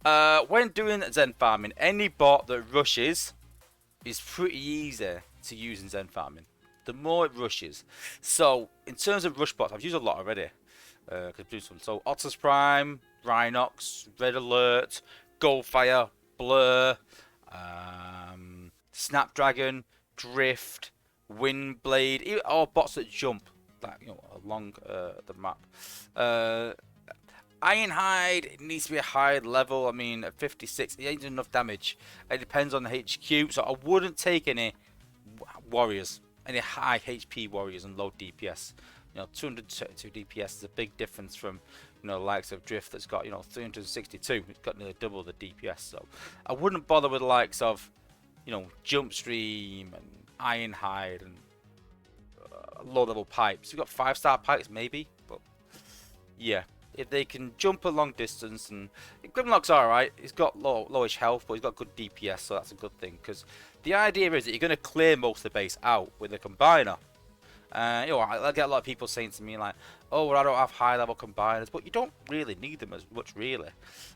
When doing Zen farming, any bot that rushes is pretty easy to use in Zen farming. The more it rushes. So, in terms of rush bots, I've used a lot already. So, Otters Prime, Rhinox, Red Alert, Goldfire, Blur, Snapdragon, Drift, Windblade, all bots that jump, like along the map. Ironhide, it needs to be a high level. I mean, at 56, it ain't doing enough damage. It depends on the HQ, so I wouldn't take any warriors, any high HP warriors and low DPS. 202 DPS is a big difference from, the likes of Drift that's got, 362. It's got nearly double the DPS. So I wouldn't bother with the likes of, Jumpstream and Ironhide and low-level pipes. We've got 5-star pipes maybe, but yeah. If they can jump a long distance, and Grimlock's alright, he's got lowish health, but he's got good DPS, so that's a good thing. Because the idea is that you're going to clear most of the base out with a combiner. I get a lot of people saying to me like, "Oh, well, I don't have high-level combiners," but you don't really need them as much, really.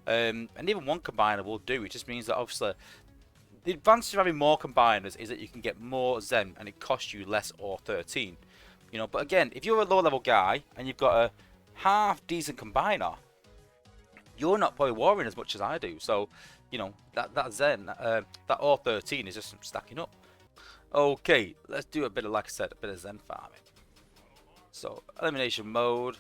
And even one combiner will do. It just means that obviously the advantage of having more combiners is that you can get more Zen, and it costs you less or 13. But again, if you're a low-level guy and you've got a half decent combiner, you're not probably warring as much as I do. So, that Zen, that R13 is just stacking up. Okay, let's do a bit of, like I said, a bit of Zen farming. So, elimination mode.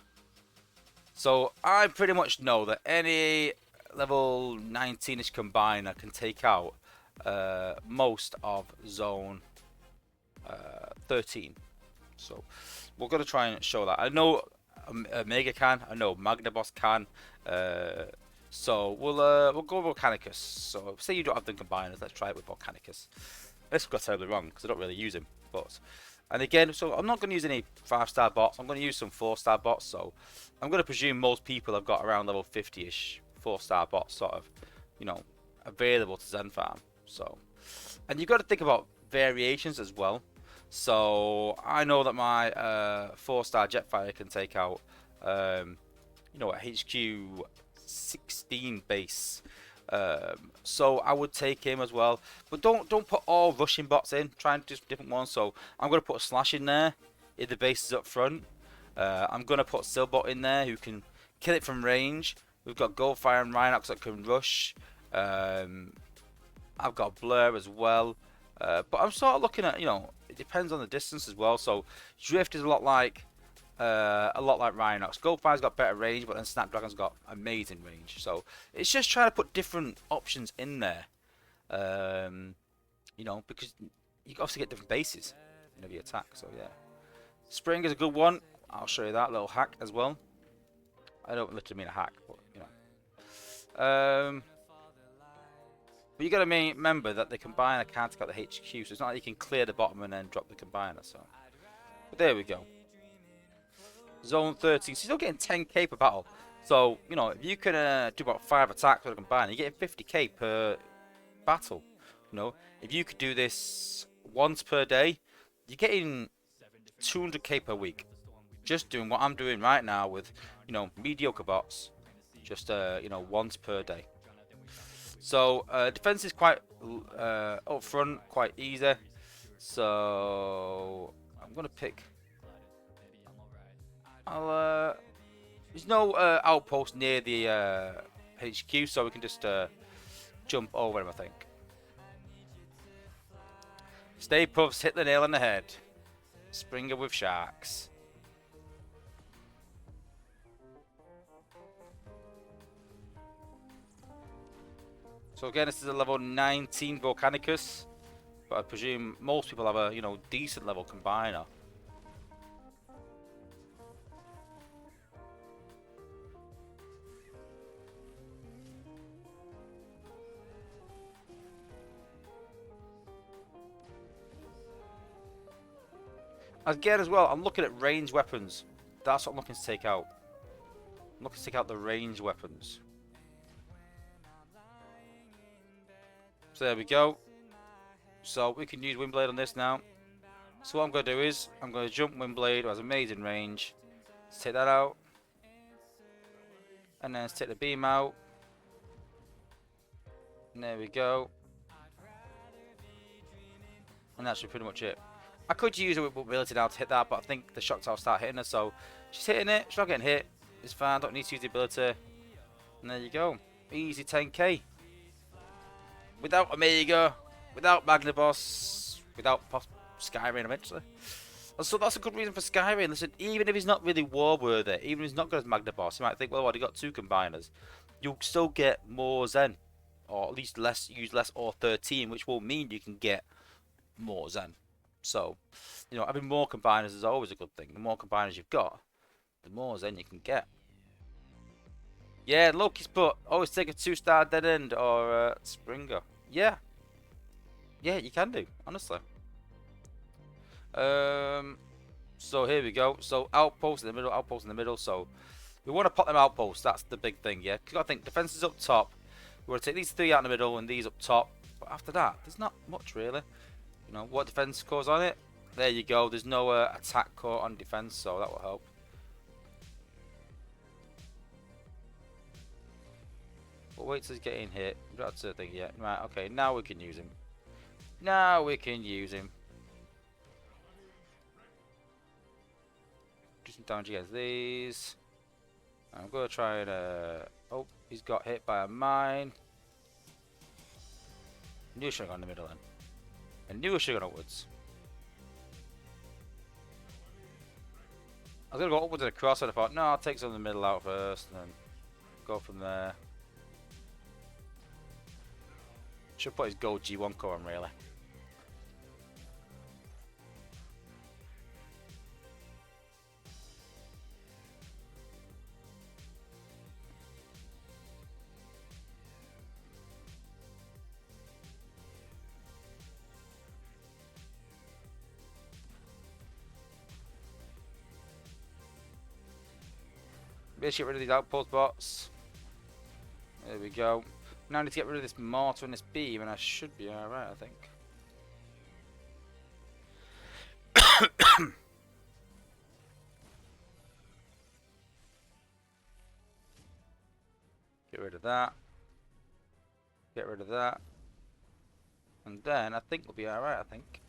So, I pretty much know that any level 19-ish combiner can take out most of zone 13. So, we're going to try and show that. I know Omega can, I know Magnaboss can, so we'll go with Volcanicus. So say you don't have the combiners, let's try it with Volcanicus. This got terribly wrong because I don't really use him, and again, so I'm not going to use any 5-star bots. I'm going to use some 4-star bots. So I'm going to presume most people have got around level 50-ish 4-star bots, sort of, available to Zen farm. So, and you've got to think about variations as well. So I know that my 4-star Jetfire can take out, a HQ 16 base. So I would take him as well, but don't put all rushing bots in. Try and do different ones. So I'm gonna put a Slash in there if the base is up front. I'm gonna put Silbot in there who can kill it from range. We've got Goldfire and Rhinox that can rush. I've got Blur as well. But I'm sort of looking at, it depends on the distance as well. So Drift is a lot like Rhinox. Goldfire's got better range, but then Snapdragon's got amazing range. So it's just trying to put different options in there. Because you obviously get different bases whenever you attack. So yeah, Spring is a good one. I'll show you that little hack as well. I don't literally mean a hack, but But you got to remember that the combiner can't take out the HQ, so it's not like you can clear the bottom and then drop the combiner. So, but there we go. Zone 13. So you're still getting 10k per battle. So if you can do about 5 attacks with a combiner, you're getting 50k per battle. If you could do this once per day, you're getting 200k per week. Just doing what I'm doing right now with mediocre bots, just once per day. So defense is quite up front, quite easy. So I'm gonna pick. There's no outpost near the HQ, so we can just jump over him, I think. Stay Puffs, hit the nail on the head. Springer with sharks. So again, this is a level 19 Volcanicus, but I presume most people have a decent level combiner. Again as well, I'm looking at ranged weapons. That's what I'm looking to take out. I'm looking to take out the ranged weapons. So there we go. So we can use Windblade on this now. So what I'm going to do is, I'm going to jump Windblade, who has amazing range. Let's take that out. And then let's take the beam out. There we go. And that's pretty much it. I could use her with ability now to hit that, but I think the shock tower will start hitting her, so she's hitting it. She's not getting hit. It's fine. Don't need to use the ability. And there you go. Easy 10k. Without Omega, without Magnaboss, without Skyrain eventually. And so that's a good reason for Skyrain. Listen, even if he's not really war worthy, even if he's not good as Magnaboss, you might think, well, what, he got 2 combiners. You'll still get more Zen. Or at least use less or 13, which will mean you can get more Zen. So, you know, having more combiners is always a good thing. The more combiners you've got, the more Zen you can get. Yeah, Loki's put, always take a 2-star dead end or Springer. Yeah. Yeah, you can do, honestly. So here we go. So outpost in the middle, outpost in the middle. So we want to pop them outposts. That's the big thing, yeah. Because I think defense is up top. We want to take these 3 out in the middle and these up top. But after that, there's not much really. You know, what defense cores on it? There you go. There's no attack core on defense, so that will help. But wait till he's getting hit. We don't have to think yet. Right, okay, now we can use him. Now we can use him. Do some damage against these. I'm going to try and... oh, he's got hit by a mine. I knew I should have gone in the middle then. I knew I should have gone upwards. I was going to go upwards and across, and I thought, no, I'll take some of the middle out first, and then go from there. Should put his gold G1 core on, really. Let's get rid of these outpost bots. There we go. Now I need to get rid of this mortar and this beam, and I should be alright, I think. Get rid of that. Get rid of that. And then I think we'll be alright, I think.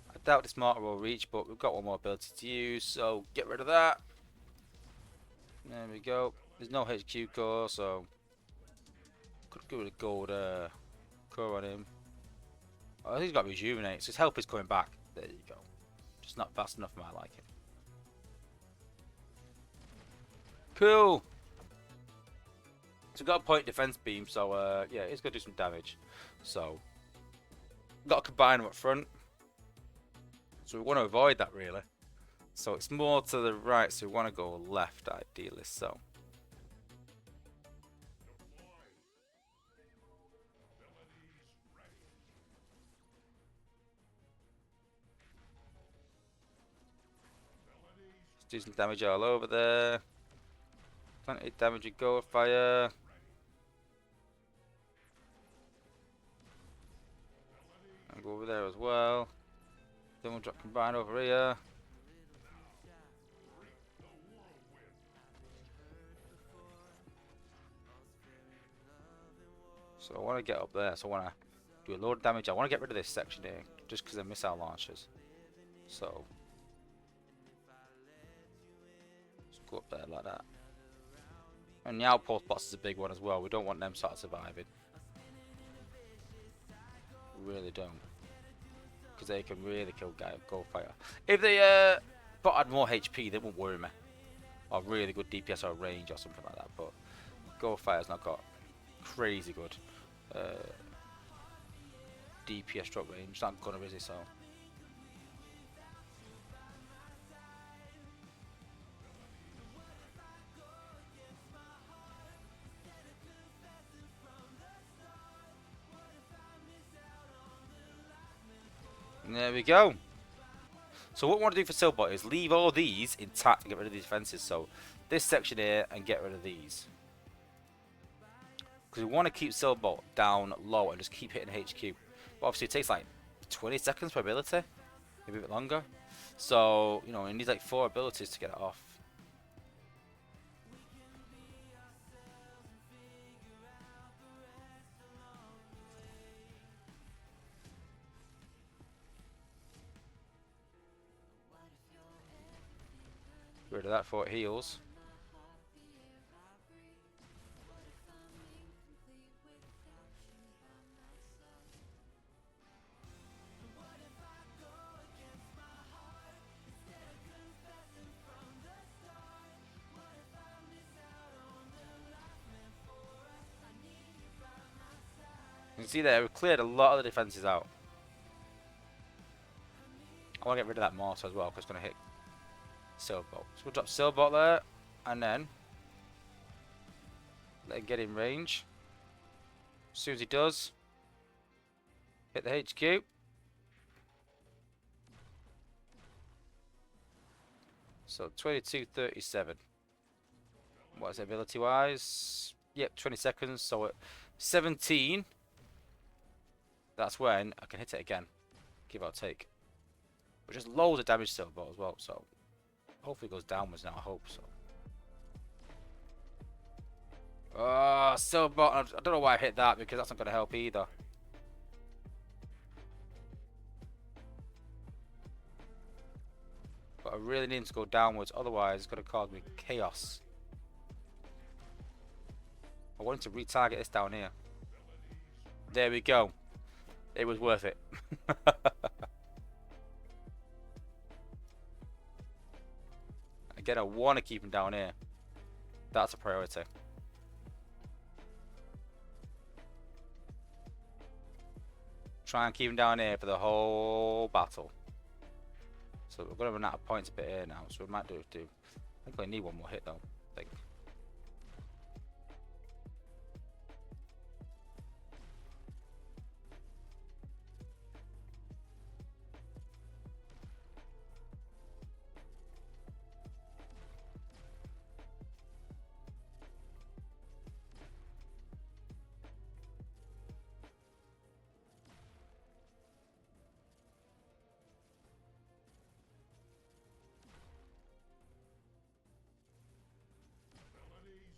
I doubt this mortar will reach, but we've got one more ability to use, so get rid of that. There we go. There's no HQ core, so could go with a gold core on him. Oh, I think he's got to rejuvenate, so his health is coming back. There you go. Just not fast enough for my liking. Cool. So we've got a point defense beam, so yeah, it's going to do some damage. So got to combine them up front. So we want to avoid that really. So it's more to the right, so we want to go left ideally, so. Let's do some damage all over there. Plenty of damage with gold fire. And go over there as well. Then we'll drop combine over here. So I want to get up there, so I want to do a load of damage. I want to get rid of this section here, just because they're missile launchers. So, just go up there like that. And the outpost boss is a big one as well. We don't want them sort of surviving. We really don't. Because they can really kill gold fire. If they bot had more HP, they wouldn't worry me. Or really good DPS or range or something like that. But gold fire's not got crazy good DPS drop range. It's not gonna, is it? So and there we go. So what we want to do for Silbot is leave all these intact and get rid of these defenses. So this section here and get rid of these. Because we want to keep Silbot down low and just keep hitting HQ. But obviously it takes like 20 seconds per ability. Maybe a bit longer. So, you know, it needs like 4 abilities to get it off. Get rid of that for it heals. You can see there, we've cleared a lot of the defences out. I want to get rid of that mortar as well, because it's going to hit Silverbolt. So we'll drop Silverbolt there, and then let him get in range. As soon as he does, hit the HQ. So 22:37. What is it ability wise? Yep, 20 seconds. So at 17, that's when I can hit it again, give or take. But just loads of damage Silverbolt as well. So hopefully it goes downwards now. I hope so. Oh, Silverbolt. I don't know why I hit that, because that's not going to help either. But I really need him to go downwards, otherwise it's going to cause me chaos. I want him to retarget this down here. There we go. It was worth it. Again, I want to keep him down here. That's a priority. Try and keep him down here for the whole battle. So we're going to run out of points a bit here now, so we might do. I think I need one more hit though, I think.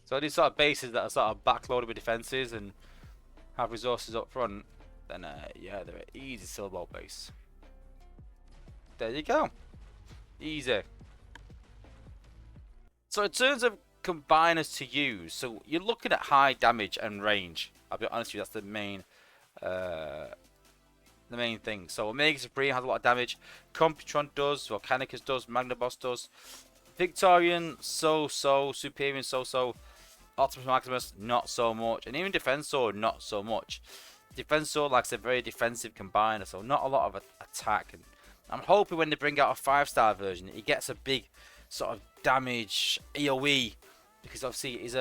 So these sort of bases that are sort of backloaded with defences and have resources up front, then yeah, they're an easy Silverbolt base. There you go. Easy. So in terms of combiners to use, so you're looking at high damage and range. I'll be honest with you, that's the main thing. So Omega Supreme has a lot of damage. Computron does, Volcanicus does, Magnaboss does. Victorian, so-so. Superior, so-so. Optimus Maximus, not so much. And even Defensor, not so much. Defensor likes a very defensive combiner, so not a lot of attack. And I'm hoping when they bring out a 5-star version, he gets a big sort of damage AoE. Because obviously his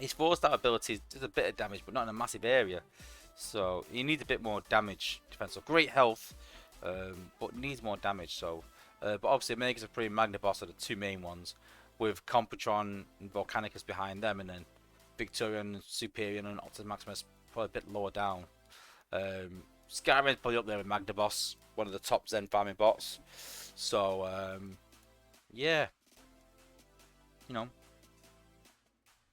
4-star ability does a bit of damage, but not in a massive area. So he needs a bit more damage. Defensor, great health, but needs more damage. So, but obviously Omega Supreme, Magnaboss are the two main ones, with Computron and Volcanicus behind them, and then Victorian, Superior, and Optimus Maximus probably a bit lower down. Skyrim's probably up there with Magnaboss, one of the top Zen farming bots. So yeah, you know.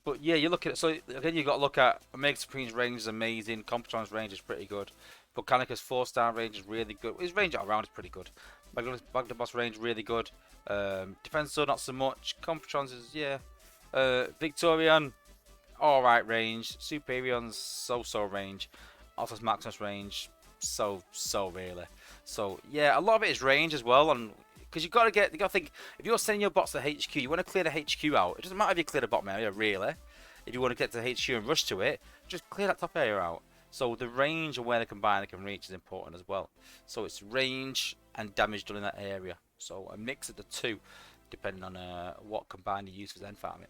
But yeah, you look at it. So again, you got to look at Omega Supreme's range is amazing. Computron's range is pretty good. Volcanicus 4-star range is really good. His range all around is pretty good. Magnaboss range really good. Defensor not so much. Computron's is yeah. Victorian, alright range. Superion's so-so range. Optimus Maximus range, so really. So yeah, a lot of it is range as well, and because you got to think, if you're sending your bots to HQ, you want to clear the HQ out. It doesn't matter if you clear the bottom area, really. If you want to get to the HQ and rush to it, just clear that top area out. So the range and where the combiner can reach is important as well. So it's range and damage done in that area. So a mix of the two, depending on what combiner you use for Zen farming.